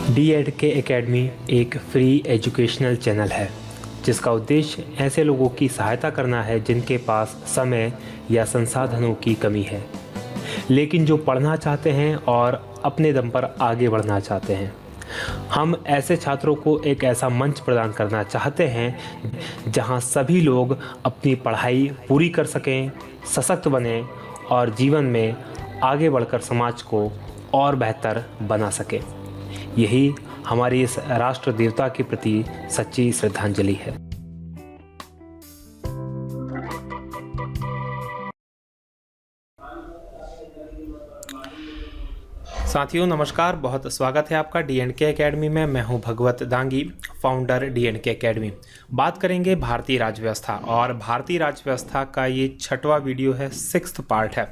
DEDK academy एक free educational channel है जिसका उद्देश्य ऐसे लोगों की सहायता करना है जिनके पास समय या संसाधनों की कमी है, लेकिन जो पढ़ना चाहते हैं और अपने दम पर आगे बढ़ना चाहते हैं। हम ऐसे छात्रों को एक ऐसा मंच प्रदान करना चाहते हैं जहां सभी लोग अपनी पढ़ाई पूरी कर सकें, सशक्त बनें और जीवन में आगे बढ़कर समाज को और बेहतर बना सकें। यही हमारी इस राष्ट्र देवता के प्रति सच्ची श्रद्धांजलि है। साथियों नमस्कार, बहुत स्वागत है आपका DNK एकेडमी में। मैं हूं भगवत दांगी, फाउंडर DNK एकेडमी। बात करेंगे भारतीय राज्य व्यवस्था, और भारतीय राज्य व्यवस्था का ये 6वां वीडियो है, 6th पार्ट है।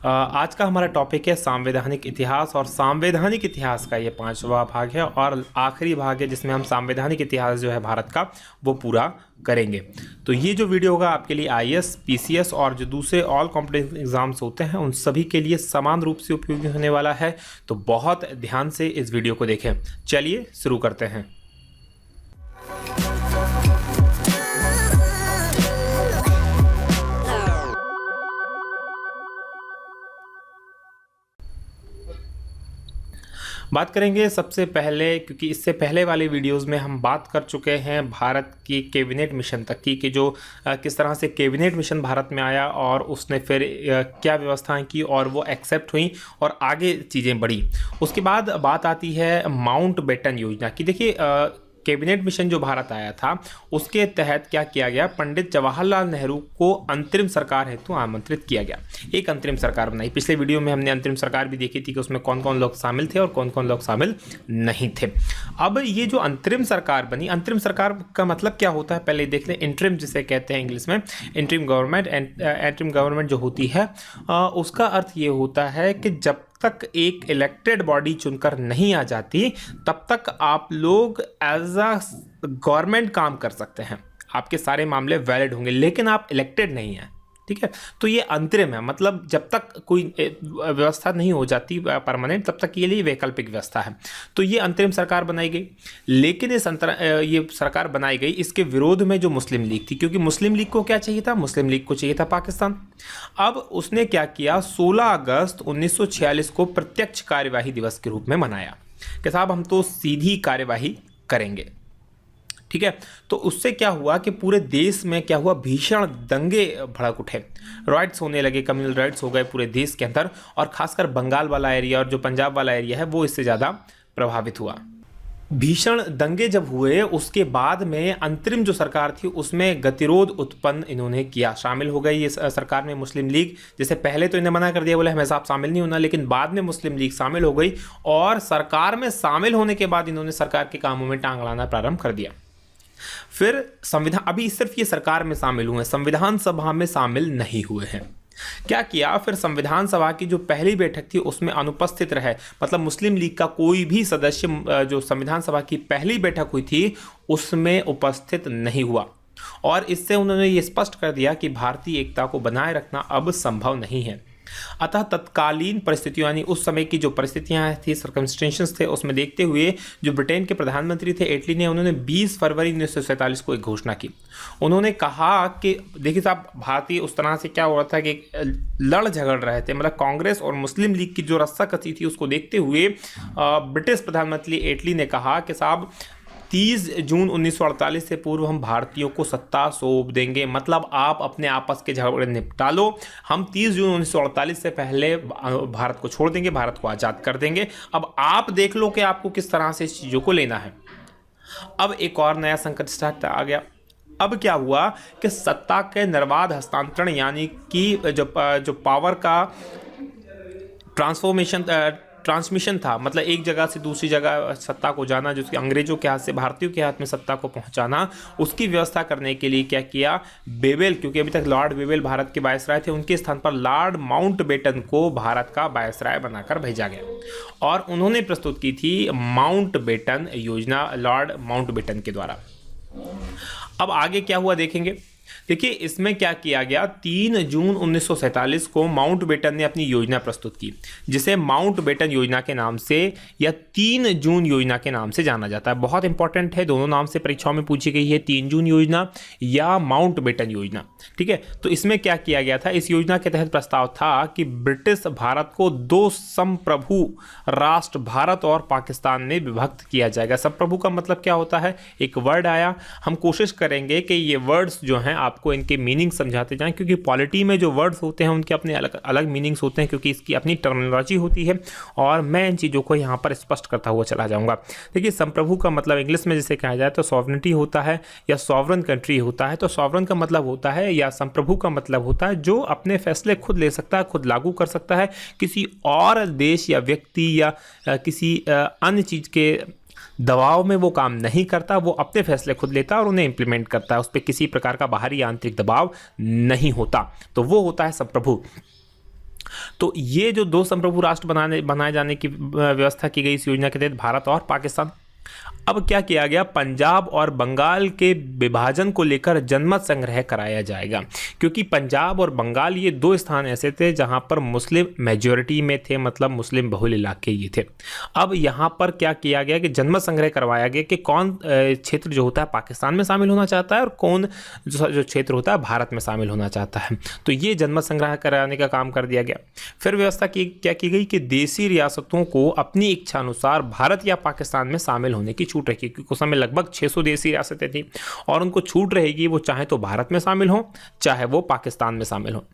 आज का हमारा टॉपिक है संवैधानिक इतिहास, और संवैधानिक इतिहास का ये 5वां भाग है और आखिरी भाग है जिसमें हम संवैधानिक इतिहास जो है भारत का वो पूरा करेंगे। तो ये जो वीडियो होगा आपके लिए IAS, PCS और जो दूसरे ऑल कॉम्पिटिटिव एग्जाम्स होते हैं उन सभी के लिए समान रूप से उपयोगी होने वाला है, तो बहुत ध्यान से इस वीडियो को देखें। चलिए शुरू करते हैं। बात करेंगे सबसे पहले, क्योंकि इससे पहले वाले वीडियोस में हम बात कर चुके हैं भारत की कैबिनेट मिशन तक की, कि जो किस तरह से कैबिनेट मिशन भारत में आया और उसने फिर क्या व्यवस्थाएं की और वो एक्सेप्ट हुई और आगे चीज़ें बढ़ी। उसके बाद बात आती है माउंटबेटन योजना की। देखिए कैबिनेट मिशन जो भारत आया था उसके तहत क्या किया गया, पंडित जवाहरलाल नेहरू को अंतरिम सरकार हेतु आमंत्रित किया गया। एक अंतरिम सरकार बनाई। पिछले वीडियो में हमने अंतरिम सरकार भी देखी थी कि उसमें कौन कौन लोग शामिल थे और कौन कौन लोग शामिल नहीं थे। अब ये जो अंतरिम सरकार बनी, अंतरिम सरकार का मतलब क्या होता है पहले देख लें। इंटरिम जिसे कहते हैं इंग्लिश में, इंटरिम गवर्नमेंट। इंटरिम गवर्नमेंट जो होती है उसका अर्थ ये होता है कि जब तक एक इलेक्टेड बॉडी चुनकर नहीं आ जाती तब तक आप लोग एज अ गवर्नमेंट काम कर सकते हैं, आपके सारे मामले वैलिड होंगे, लेकिन आप इलेक्टेड नहीं हैं। ठीक है, तो ये अंतरिम है, मतलब जब तक कोई व्यवस्था नहीं हो जाती परमानेंट तब तक ये लिए वैकल्पिक व्यवस्था है। तो ये अंतरिम सरकार बनाई गई, लेकिन ये सरकार बनाई गई इसके विरोध में जो मुस्लिम लीग थी, क्योंकि मुस्लिम लीग को क्या चाहिए था, मुस्लिम लीग को चाहिए था पाकिस्तान। अब उसने क्या किया, 16 अगस्त 1946 को प्रत्यक्ष कार्यवाही दिवस के रूप में मनाया कि साहब हम तो सीधी कार्यवाही करेंगे। ठीक है, तो उससे क्या हुआ कि पूरे देश में क्या हुआ, भीषण दंगे भड़क उठे, राइट्स होने लगे, कम्युनल राइट्स हो गए पूरे देश के अंदर, और खासकर बंगाल वाला एरिया और जो पंजाब वाला एरिया है वो इससे ज़्यादा प्रभावित हुआ। भीषण दंगे जब हुए उसके बाद में अंतरिम जो सरकार थी उसमें गतिरोध उत्पन्न इन्होंने किया। शामिल हो गई ये सरकार में मुस्लिम लीग, जैसे पहले तो इन्हें मना कर दिया, बोले हमें साहब शामिल नहीं होना, लेकिन बाद में मुस्लिम लीग शामिल हो गई और सरकार में शामिल होने के बाद इन्होंने सरकार के कामों में टांग अड़ाना प्रारंभ कर दिया। फिर संविधान, अभी सिर्फ ये सरकार में शामिल हुए हैं, संविधान सभा में शामिल नहीं हुए हैं। क्या किया, फिर संविधान सभा की जो पहली बैठक थी उसमें अनुपस्थित रहे, मतलब मुस्लिम लीग का कोई भी सदस्य जो संविधान सभा की पहली बैठक हुई थी उसमें उपस्थित नहीं हुआ, और इससे उन्होंने ये स्पष्ट कर दिया कि भारतीय एकता को बनाए रखना अब संभव नहीं है। अतः तत्कालीन परिस्थितियों, यानी उस समय की जो परिस्थितियां थी, सर्कमस्टेंसेस थे, उसमें देखते हुए जो ब्रिटेन के प्रधानमंत्री थे एटली ने, उन्होंने 20 फरवरी 1947 को एक घोषणा की। उन्होंने कहा कि देखिए साहब, भारतीय उस तरह से क्या हो रहा था कि लड़ झगड़ रहे थे, मतलब कांग्रेस और मुस्लिम लीग की जो रस्साकसी थी उसको देखते हुए ब्रिटिश प्रधानमंत्री एटली ने कहा कि साहब 30 जून 1948 से पूर्व हम भारतीयों को सत्ता सौंप देंगे, मतलब आप अपने आपस के झगड़े निपटा लो, हम 30 जून 1948 से पहले भारत को छोड़ देंगे, भारत को आज़ाद कर देंगे, अब आप देख लो कि आपको किस तरह से इस चीज़ों को लेना है। अब एक और नया संकट स्टार्ट आ गया। अब क्या हुआ कि सत्ता के निर्बाध हस्तांतरण, यानी कि जो पावर का ट्रांसमिशन था, मतलब एक जगह से दूसरी जगह सत्ता को जाना, जो कि अंग्रेजों के हाथ से भारतीयों के हाथ में सत्ता को पहुंचाना, उसकी व्यवस्था करने के लिए क्या किया, बेवेल, क्योंकि अभी तक लॉर्ड बेवेल भारत के वायसराय थे, उनके स्थान पर लॉर्ड माउंटबेटन को भारत का वायसराय बनाकर भेजा गया और उन्होंने प्रस्तुत की थी माउंटबेटन योजना लॉर्ड माउंटबेटन के द्वारा। अब आगे क्या हुआ देखेंगे। देखिए इसमें क्या किया गया, 3 जून 1947 को माउंटबेटन ने अपनी योजना प्रस्तुत की, जिसे माउंटबेटन योजना के नाम से या 3 जून योजना के नाम से जाना जाता है। बहुत इंपॉर्टेंट है, दोनों नाम से परीक्षाओं में पूछी गई है, 3 जून योजना या माउंटबेटन योजना। ठीक है, तो इसमें क्या किया गया था, इस योजना के तहत प्रस्ताव था कि ब्रिटिश भारत को 2 संप्रभु राष्ट्र भारत और पाकिस्तान में विभक्त किया जाएगा। संप्रभु का मतलब क्या होता है, एक वर्ड आया, हम कोशिश करेंगे कि ये वर्ड्स जो हैं आपको इनके मीनिंग समझाते जाएं, क्योंकि पॉलिटी में जो वर्ड्स होते हैं उनके अपने अलग अलग मीनिंग्स होते हैं, क्योंकि इसकी अपनी टर्मिनोलॉजी होती है, और मैं इन चीज़ों को यहाँ पर स्पष्ट करता हुआ चला जाऊँगा। देखिए संप्रभु का मतलब इंग्लिश में जिसे कहा जाए तो सॉवरेनिटी होता है या सॉवरन कंट्री होता है। तो सॉवरन का मतलब होता है या संप्रभु का मतलब होता है जो अपने फैसले खुद ले सकता है, खुद लागू कर सकता है, किसी और देश या व्यक्ति या किसी अन्य चीज़ के दबाव में वो काम नहीं करता, वो अपने फैसले खुद लेता है और उन्हें इंप्लीमेंट करता है, उस पर किसी प्रकार का बाहरी आंतरिक दबाव नहीं होता, तो वो होता है संप्रभु। तो ये जो 2 संप्रभु राष्ट्र बनाए जाने की व्यवस्था की गई इस योजना के तहत भारत और पाकिस्तान। अब क्या किया गया, पंजाब और बंगाल के विभाजन को लेकर जनमत संग्रह कराया जाएगा, क्योंकि पंजाब और बंगाल ये 2 स्थान ऐसे थे जहां पर मुस्लिम मेजॉरिटी में थे, मतलब मुस्लिम बहुल इलाके ये थे। अब यहां पर क्या किया गया कि जनमत संग्रह करवाया गया कि कौन क्षेत्र जो होता है पाकिस्तान में शामिल होना चाहता है और कौन जो क्षेत्र होता है भारत में शामिल होना चाहता है। तो ये जनमत संग्रह कराने का काम कर दिया गया। फिर व्यवस्था क्या की गई कि देशी रियासतों को अपनी इच्छा अनुसार भारत या पाकिस्तान में शामिल होने की छूट रखी, क्योंकि उस समय लगभग 600 देशी रियासतें थी और उनको छूट रहेगी, वो चाहे तो भारत में शामिल हो चाहे वो पाकिस्तान में शामिल हो।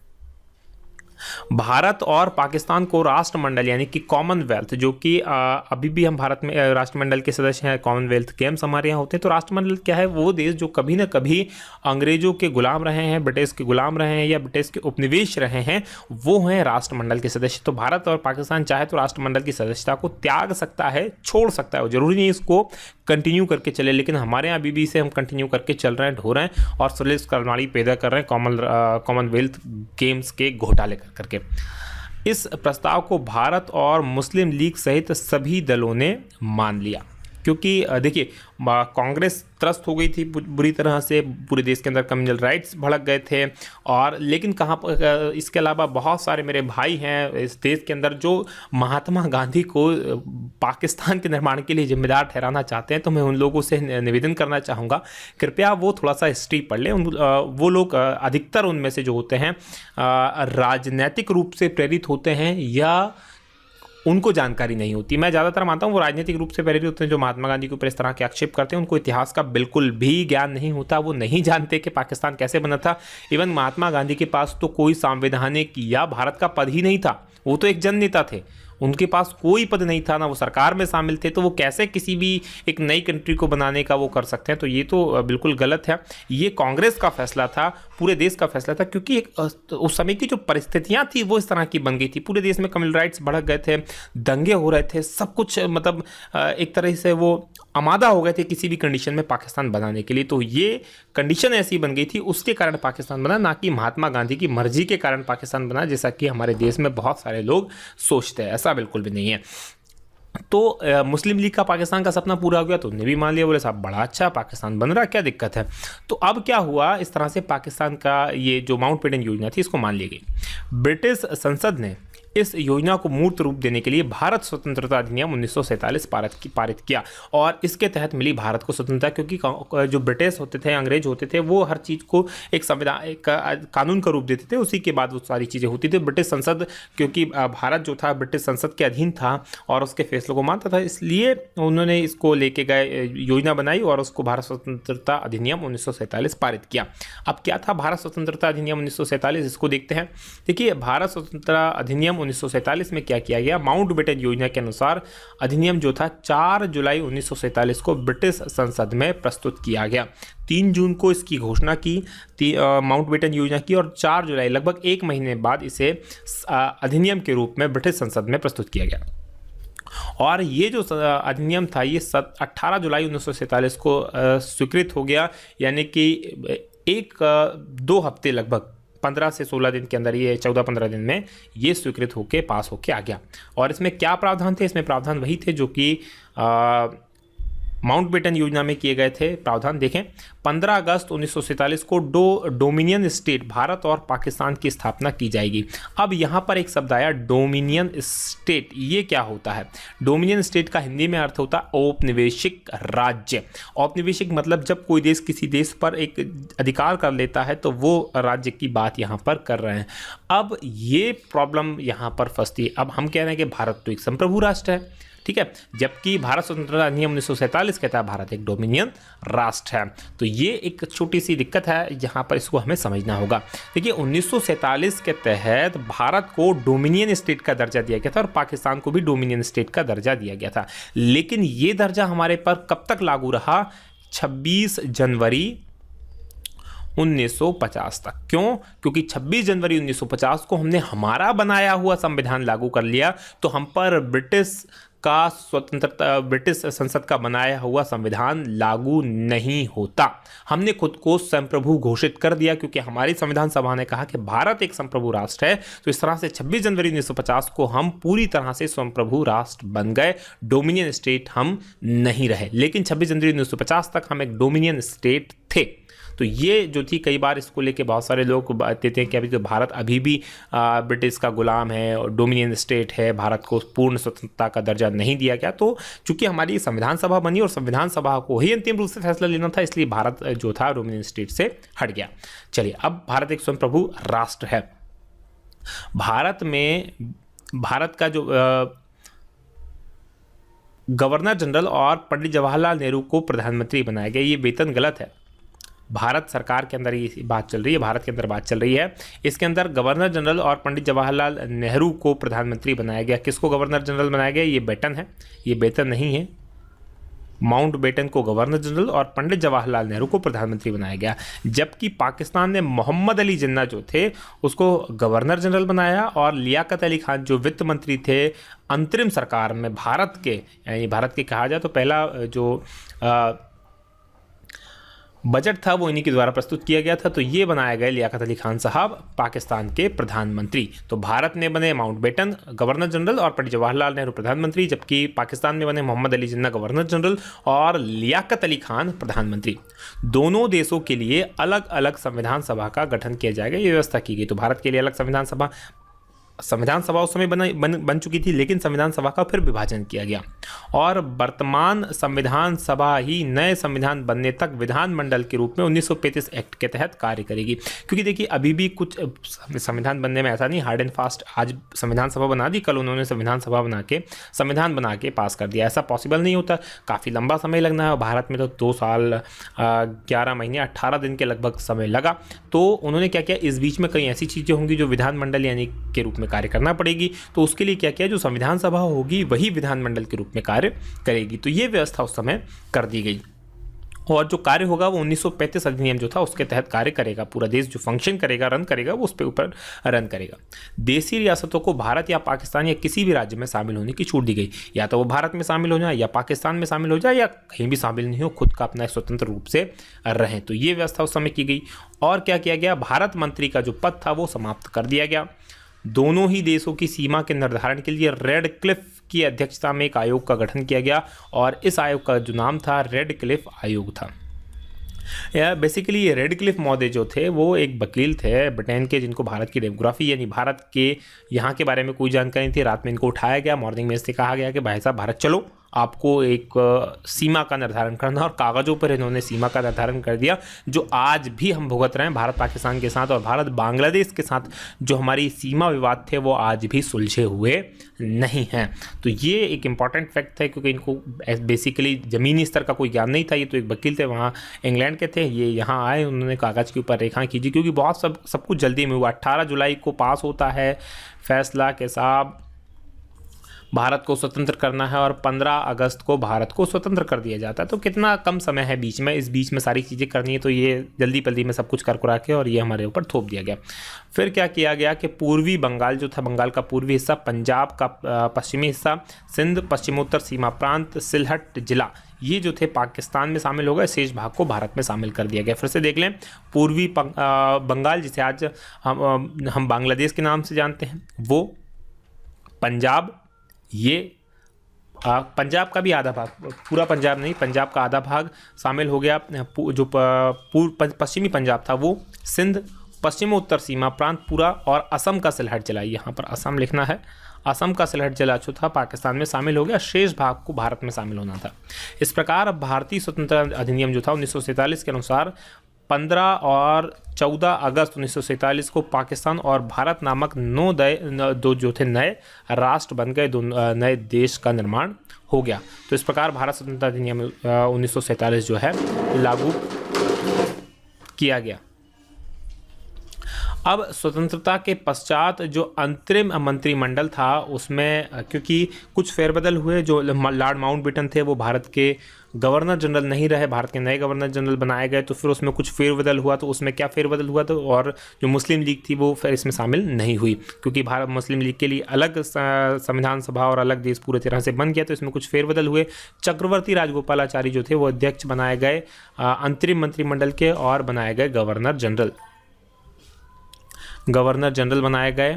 भारत और पाकिस्तान को राष्ट्रमंडल यानी कि कॉमनवेल्थ, जो कि अभी भी हम भारत में राष्ट्रमंडल के सदस्य हैं, कॉमनवेल्थ गेम्स हमारे यहाँ होते हैं। तो राष्ट्रमंडल क्या है, वो देश जो कभी ना कभी अंग्रेजों के गुलाम रहे हैं, ब्रिटिश के गुलाम रहे हैं या ब्रिटिश के उपनिवेश रहे हैं, वो हैं राष्ट्रमंडल के सदस्य। तो भारत और पाकिस्तान चाहे तो राष्ट्रमंडल की सदस्यता को त्याग सकता है, छोड़ सकता है, जरूरी नहीं इसको कंटिन्यू करके चले, लेकिन हमारे यहाँ अभी भी इसे हम कंटिन्यू करके चल रहे हैं, ढो रहे हैं और सुलिस करनाड़ी पैदा कर रहे हैं कॉमनवेल्थ गेम्स के घोटाले करके। इस प्रस्ताव को भारत और मुस्लिम लीग सहित सभी दलों ने मान लिया, क्योंकि देखिए कांग्रेस त्रस्त हो गई थी बुरी तरह से, पूरे देश के अंदर कम्युनल राइट्स भड़क गए थे। और लेकिन कहाँ पर इसके अलावा बहुत सारे मेरे भाई हैं इस देश के अंदर जो महात्मा गांधी को पाकिस्तान के निर्माण के लिए जिम्मेदार ठहराना चाहते हैं। तो मैं उन लोगों से निवेदन करना चाहूँगा, कृपया वो थोड़ा सा हिस्ट्री पढ़ लें। वो लोग अधिकतर उनमें से जो होते हैं राजनैतिक रूप से प्रेरित होते हैं या उनको जानकारी नहीं होती। मैं ज़्यादातर मानता हूँ वो राजनीतिक रूप से प्रेरित होते हैं, जो महात्मा गांधी के ऊपर इस तरह के आक्षेप करते हैं। उनको इतिहास का बिल्कुल भी ज्ञान नहीं होता, वो नहीं जानते कि पाकिस्तान कैसे बना था। इवन महात्मा गांधी के पास तो कोई संवैधानिक या भारत का पद ही नहीं था, वो तो एक जननेता थे, उनके पास कोई पद नहीं था, ना वो सरकार में शामिल थे। तो वो कैसे किसी भी एक नई कंट्री को बनाने का वो कर सकते हैं? तो ये तो बिल्कुल गलत है। ये कांग्रेस का फैसला था, पूरे देश का फैसला था, क्योंकि उस समय की जो परिस्थितियां थी वो इस तरह की बन गई थी। पूरे देश में कम्युनल राइट्स भड़क गए थे, दंगे हो रहे थे, सब कुछ मतलब एक तरह से वो आमादा हो गए थे किसी भी कंडीशन में पाकिस्तान बनाने के लिए। तो ये कंडीशन ऐसी बन गई थी, उसके कारण पाकिस्तान बना, ना कि महात्मा गांधी की मर्जी के कारण पाकिस्तान बना, जैसा कि हमारे देश में बहुत सारे लोग सोचते हैं। ऐसा बिल्कुल भी नहीं है। तो मुस्लिम लीग का पाकिस्तान का सपना पूरा हो गया, तो उन्हें भी मान लिया, बोले साहब बड़ा अच्छा पाकिस्तान बन रहा, क्या दिक्कत है। तो अब क्या हुआ, इस तरह से पाकिस्तान का ये जो माउंटबेटन योजना थी इसको मान ली गई। ब्रिटिश संसद ने इस योजना को मूर्त रूप देने के लिए भारत स्वतंत्रता अधिनियम 1947 पारित किया और इसके तहत मिली भारत को स्वतंत्रता, क्योंकि जो ब्रिटिश होते थे, अंग्रेज होते थे, वो हर चीज़ को एक संविधान, एक कानून का रूप देते थे, उसी के बाद वो सारी चीज़ें होती थी। ब्रिटिश संसद, क्योंकि भारत जो था ब्रिटिश संसद के अधीन था और उसके फैसलों को मानता था, इसलिए उन्होंने इसको लेके गए, योजना बनाई और उसको भारत स्वतंत्रता अधिनियम 1947 पारित किया। अब क्या था भारत स्वतंत्रता अधिनियम 1947, इसको देखते हैं। देखिए भारत स्वतंत्रता अधिनियम 1947 में क्या किया गया, माउंटबेटन योजना के अनुसार अधिनियम जो था 4 जुलाई 1947 को ब्रिटिश संसद में प्रस्तुत किया गया। 3 जून को इसकी घोषणा की माउंटबेटन योजना की और 4 जुलाई लगभग 1 महीने बाद इसे अधिनियम के रूप में ब्रिटिश संसद में प्रस्तुत किया गया। और ये जो अधिनियम था ये 18 जुलाई 1947 को स्वीकृत हो गया, यानी कि 1-2 हफ्ते लगभग 15 से 16 दिन के अंदर, ये 14-15 दिन में ये स्वीकृत होके पास होके आ गया। और इसमें क्या प्रावधान थे, इसमें प्रावधान वही थे जो कि माउंटबेटन योजना में किए गए थे प्रावधान देखें। 15 अगस्त 1947 को डोमिनियन स्टेट भारत और पाकिस्तान की स्थापना की जाएगी। अब यहाँ पर एक शब्द आया डोमिनियन स्टेट। ये क्या होता है? डोमिनियन स्टेट का हिंदी में अर्थ होता है औपनिवेशिक राज्य। औपनिवेशिक मतलब जब कोई देश किसी देश पर एक अधिकार कर लेता है तो वो राज्य की बात यहाँ पर कर रहे हैं। अब ये प्रॉब्लम यहाँ पर फंसती है। अब हम कह रहे हैं कि भारत तो एक संप्रभु राष्ट्र है, ठीक है, जबकि भारत स्वतंत्रता अधिनियम 1947 कहता है भारत एक डोमिनियन राष्ट्र है। तो ये एक छोटी सी दिक्कत है, जहां पर इसको हमें समझना होगा। देखिए 1947 के तहत भारत को डोमिनियन स्टेट का दर्जा दिया गया था और पाकिस्तान को भी डोमिनियन स्टेट का दर्जा दिया गया था। लेकिन ये दर्जा हमारे पर कब तक लागू रहा? 26 जनवरी 1950 तक। क्यों? क्योंकि 26 जनवरी 1950 को हमने हमारा बनाया हुआ संविधान लागू कर लिया, तो हम पर ब्रिटिश संसद का बनाया हुआ संविधान लागू नहीं होता। हमने खुद को संप्रभु घोषित कर दिया, क्योंकि हमारी संविधान सभा ने कहा कि भारत एक संप्रभु राष्ट्र है। तो इस तरह से 26 जनवरी 1950 को हम पूरी तरह से संप्रभु राष्ट्र बन गए, डोमिनियन स्टेट हम नहीं रहे। लेकिन 26 जनवरी 1950 तक हम एक डोमिनियन स्टेट थे। तो ये जो थी, कई बार इसको लेके बहुत सारे लोग बात देते हैं कि अभी तो भारत अभी भी ब्रिटिश का गुलाम है और डोमिनियन स्टेट है, भारत को पूर्ण स्वतंत्रता का दर्जा नहीं दिया गया। तो चूंकि हमारी संविधान सभा बनी और संविधान सभा को ही अंतिम रूप से फैसला लेना था, इसलिए भारत जो था डोमिनियन स्टेट से हट गया। चलिए, अब भारत एक स्वयंप्रभु राष्ट्र है। भारत का जो गवर्नर जनरल और पंडित जवाहरलाल नेहरू को प्रधानमंत्री बनाया गया, ये वेतन गलत है। भारत सरकार के अंदर ये बात चल रही है, भारत के अंदर बात चल रही है। इसके अंदर गवर्नर जनरल और पंडित जवाहरलाल नेहरू को प्रधानमंत्री बनाया गया। किसको गवर्नर जनरल बनाया गया? ये बेटन है, ये वेतन नहीं है। माउंटबेटन को गवर्नर जनरल और पंडित जवाहरलाल नेहरू को प्रधानमंत्री बनाया गया। जबकि पाकिस्तान ने मोहम्मद अली जिन्ना जो थे उसको गवर्नर जनरल बनाया, और लियाकत अली खान जो वित्त मंत्री थे अंतरिम सरकार में भारत के, यानी भारत के कहा जाए तो पहला जो बजट था वो इन्हीं के द्वारा प्रस्तुत किया गया था। तो ये बनाया गया लियाकत अली खान साहब पाकिस्तान के प्रधानमंत्री। तो भारत में बने माउंटबेटन गवर्नर जनरल और पंडित जवाहरलाल नेहरू प्रधानमंत्री, जबकि पाकिस्तान में बने मोहम्मद अली जिन्ना गवर्नर जनरल और लियाकत अली खान प्रधानमंत्री। दोनों देशों के लिए अलग अलग संविधान सभा का गठन किया जाएगा, ये व्यवस्था की गई। तो भारत के लिए अलग संविधान सभा उस समय बन चुकी थी, लेकिन संविधान सभा का फिर विभाजन किया गया और वर्तमान संविधान सभा ही नए संविधान बनने तक विधानमंडल के रूप में 1935 एक्ट के तहत कार्य करेगी। क्योंकि देखिए अभी भी कुछ संविधान बनने में ऐसा नहीं हार्ड एंड फास्ट आज संविधान सभा बना दी, कल उन्होंने संविधान बना के पास कर दिया, ऐसा पॉसिबल नहीं होता। काफ़ी लंबा समय लगना है और भारत में तो 2 साल 11 महीने 18 दिन के लगभग समय लगा। तो उन्होंने क्या किया, इस बीच में कई ऐसी चीज़ें होंगी जो विधानमंडल यानी के रूप में कार्य करना पड़ेगी। तो उसके लिए क्या किया, जो संविधान सभा होगी वही विधानमंडल के रूप में कार्य करेगी। तो ये व्यवस्था उस समय कर दी गई और जो कार्य होगा वो 1935 अधिनियम जो था उसके तहत कार्य करेगा। पूरा देश जो फंक्शन करेगा, रन करेगा, वो उस पे ऊपर रन करेगा। देसी रियासतों को भारत या पाकिस्तान या किसी भी राज्य में शामिल होने की छूट दी गई। या तो वो भारत में शामिल हो जाए या पाकिस्तान में शामिल हो जाए या कहीं भी शामिल नहीं हो, खुद का अपना स्वतंत्र रूप से रहें। तो ये व्यवस्था उस समय की गई। और क्या किया गया, भारत मंत्री का जो पद था वो समाप्त कर दिया गया। दोनों ही देशों की सीमा के निर्धारण के लिए रेड क्लिफ की अध्यक्षता में एक आयोग का गठन किया गया और इस आयोग का जो नाम था रेड क्लिफ आयोग था। बेसिकली ये रेड क्लिफ महोदय जो थे वो एक वकील थे ब्रिटेन के, जिनको भारत की डेमोग्राफी यानी भारत के यहाँ के बारे में कोई जानकारी नहीं थी। रात में इनको उठाया गया, मॉर्निंग में इससे कहा गया कि भाई साहब भारत चलो, आपको एक सीमा का निर्धारण करना, और कागज़ों पर इन्होंने सीमा का निर्धारण कर दिया जो आज भी हम भुगत रहे हैं भारत पाकिस्तान के साथ और भारत बांग्लादेश के साथ। जो हमारी सीमा विवाद थे वो आज भी सुलझे हुए नहीं हैं। तो ये एक इम्पॉर्टेंट फैक्ट है, क्योंकि इनको बेसिकली ज़मीनी स्तर का कोई ज्ञान नहीं था। ये तो एक वकील थे, वहाँ इंग्लैंड के थे, ये यहाँ आए, उन्होंने कागज़ के ऊपर रेखा कीजिए, क्योंकि बहुत सब कुछ जल्दी में हुआ। 18 जुलाई को पास होता है फैसला के साथ भारत को स्वतंत्र करना है और 15 अगस्त को भारत को स्वतंत्र कर दिया जाता है। तो कितना कम समय है बीच में, इस बीच में सारी चीज़ें करनी है। तो ये जल्दी पल्दी में सब कुछ कर कुरा के और ये हमारे ऊपर थोप दिया गया। फिर क्या किया गया कि पूर्वी बंगाल जो था, बंगाल का पूर्वी हिस्सा, पंजाब का पश्चिमी हिस्सा, सिंध, पश्चिमोत्तर सीमा प्रांत, सिलहट जिला, ये जो थे पाकिस्तान में शामिल हो गए। शेष भाग को भारत में शामिल कर दिया गया। फिर से देख लें, पूर्वी बंगाल जिसे आज हम बांग्लादेश के नाम से जानते हैं, वो पंजाब, ये पंजाब का भी आधा भाग, पूरा पंजाब नहीं, पंजाब का आधा भाग शामिल हो गया। जो पश्चिमी पंजाब था वो सिंध, पश्चिमोत्तर सीमा प्रांत पूरा और असम का सिलहट जिला, यहाँ पर असम लिखना है, असम का सिलहट जिला जो था पाकिस्तान में शामिल हो गया, शेष भाग को भारत में शामिल होना था। इस प्रकार भारतीय स्वतंत्रता अधिनियम जो था 1947 के अनुसार 15 और 14 अगस्त 1947 को पाकिस्तान और भारत नामक दो जो थे नए राष्ट्र बन गए, दो नए देश का निर्माण हो गया। तो इस प्रकार भारत स्वतंत्रता अधिनियम 1947 जो है लागू किया गया। अब स्वतंत्रता के पश्चात जो अंतरिम मंत्रिमंडल था उसमें क्योंकि कुछ फेरबदल हुए, जो लॉर्ड माउंटबेटन थे वो भारत के गवर्नर जनरल नहीं रहे, भारत के नए गवर्नर जनरल बनाए गए, तो फिर उसमें कुछ फेरबदल हुआ। तो उसमें क्या फेरबदल हुआ, तो और जो मुस्लिम लीग थी वो फिर इसमें शामिल नहीं हुई, क्योंकि भारत मुस्लिम लीग के लिए अलग संविधान सभा और अलग देश पूरे तरह से बन गया, तो इसमें कुछ फेरबदल हुए। चक्रवर्ती राजगोपालाचारी जो थे वो अध्यक्ष बनाए गए अंतरिम मंत्रिमंडल के और बनाए गए गवर्नर जनरल बनाए गए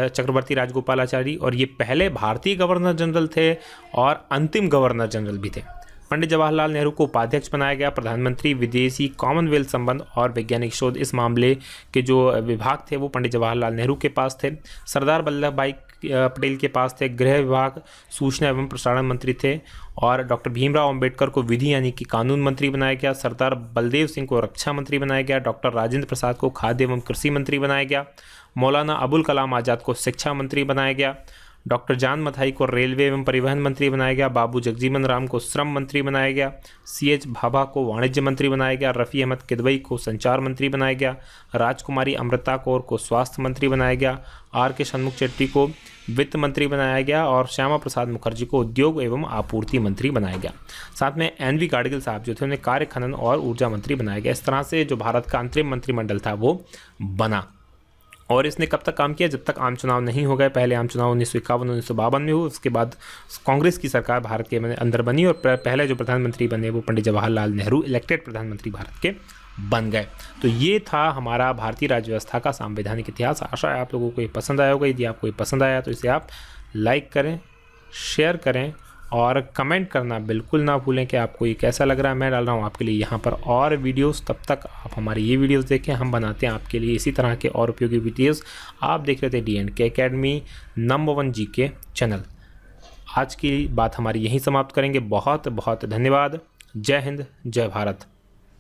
चक्रवर्ती राजगोपालाचारी, और ये पहले भारतीय गवर्नर जनरल थे और अंतिम गवर्नर जनरल भी थे। पंडित जवाहरलाल नेहरू को उपाध्यक्ष बनाया गया। प्रधानमंत्री, विदेशी, कॉमनवेल्थ संबंध और वैज्ञानिक शोध, इस मामले के जो विभाग थे वो पंडित जवाहरलाल नेहरू के पास थे। सरदार वल्लभ भाई पटेल के पास थे। गृह विभाग, सूचना एवं प्रसारण मंत्री थे। और डॉक्टर भीमराव अंबेडकर को विधि यानी कि कानून मंत्री बनाया गया। सरदार बलदेव सिंह को रक्षा मंत्री बनाया गया। डॉक्टर राजेंद्र प्रसाद को खाद्य एवं कृषि मंत्री बनाया गया। मौलाना अबुल कलाम आज़ाद को शिक्षा मंत्री बनाया गया। डॉक्टर जान मथाई को रेलवे एवं परिवहन मंत्री बनाया गया। बाबू जगजीवन राम को श्रम मंत्री बनाया गया। CH भाभा को वाणिज्य मंत्री बनाया गया। रफ़ी अहमद किदवई को संचार मंत्री बनाया गया। राजकुमारी अमृता कौर को स्वास्थ्य मंत्री बनाया गया। RK शनमुख चेट्टी को वित्त मंत्री बनाया गया और श्यामा प्रसाद मुखर्जी को उद्योग एवं आपूर्ति मंत्री बनाया गया। साथ में NV गाडगिल साहब जो थे उन्हें कार्य, खनन और ऊर्जा मंत्री बनाया गया। इस तरह से जो भारत का अंतरिम मंत्रिमंडल था वो बना। और इसने कब तक काम किया, जब तक आम चुनाव नहीं हो गए। पहले आम चुनाव 1951-1952 में हुए, उसके बाद कांग्रेस की सरकार भारत के अंदर बनी और पहले जो प्रधानमंत्री बने वो पंडित जवाहरलाल नेहरू इलेक्टेड प्रधानमंत्री भारत के बन गए। तो ये था हमारा भारतीय राज्य व्यवस्था का संवैधानिक इतिहास। आशा है आप लोगों को ये पसंद आया होगा। यदि आपको ये पसंद आया तो इसे आप लाइक करें, शेयर करें और कमेंट करना बिल्कुल ना भूलें कि आपको ये कैसा लग रहा है। मैं डाल रहा हूँ आपके लिए यहाँ पर और वीडियोस, तब तक आप हमारी ये वीडियोस देखें। हम बनाते हैं आपके लिए इसी तरह के और उपयोगी वीडियोस। आप देख रहे थे D&K academy number 1 GK channel. आज की बात हमारी यहीं समाप्त करेंगे। बहुत बहुत धन्यवाद। जय हिंद, जय भारत।